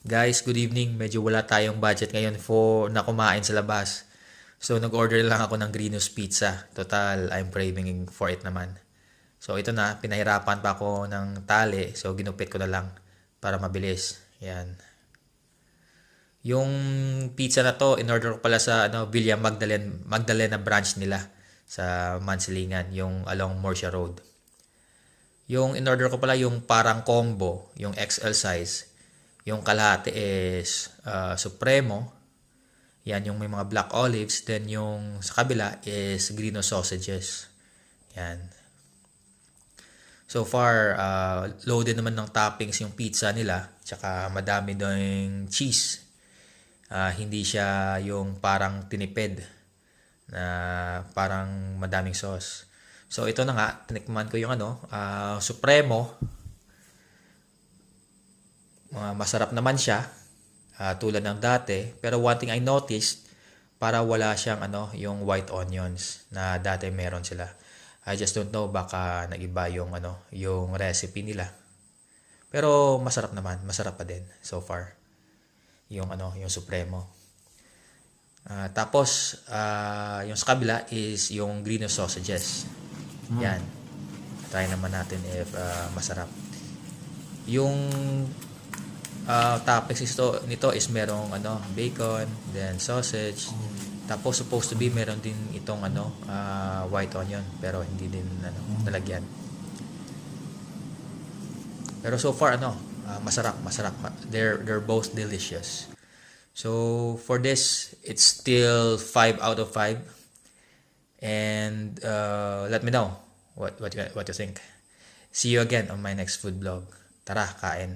Guys, good evening. Medyo wala tayong budget ngayon for na kumain sa labas. So, nag-order lang ako ng Greenos Pizza. Total, I'm craving for it naman. So, ito na. Pinahirapan pa ako ng tali. So, ginupit ko na lang para mabilis. Yan. Yung pizza na to, in-order ko pala sa Villa Magdalena branch nila sa Mansilingan, yung along Morsia Road. Yung in-order ko pala yung parang combo, yung XL size. Yung kalahati is Supremo. Yan yung may mga black olives. Then yung sa kabila is Grino sausages. Yan. So far, loaded naman ng toppings yung pizza nila. Tsaka madami doing cheese. Hindi siya yung parang tinipid na parang madaming sauce. So ito na nga, tinikman ko yung Supremo. Masarap naman siya, tulad ng dati. Pero one thing I noticed, para wala siyang yung white onions na dati meron sila. I just don't know, baka nagiba yung recipe nila. Pero masarap naman, masarap pa din so far. Yung Supremo. Tapos yung sa kabila is yung Green sausages. Yan. Try naman natin if masarap. Yung toppings nito is merong bacon, then sausage. Tapos supposed to be meron din itong white onion, pero hindi din nalagyan. Pero so far masarap. They're both delicious. So for this, it's still 5 out of 5. And let me know what you think. See you again on my next food vlog. Tara, kain.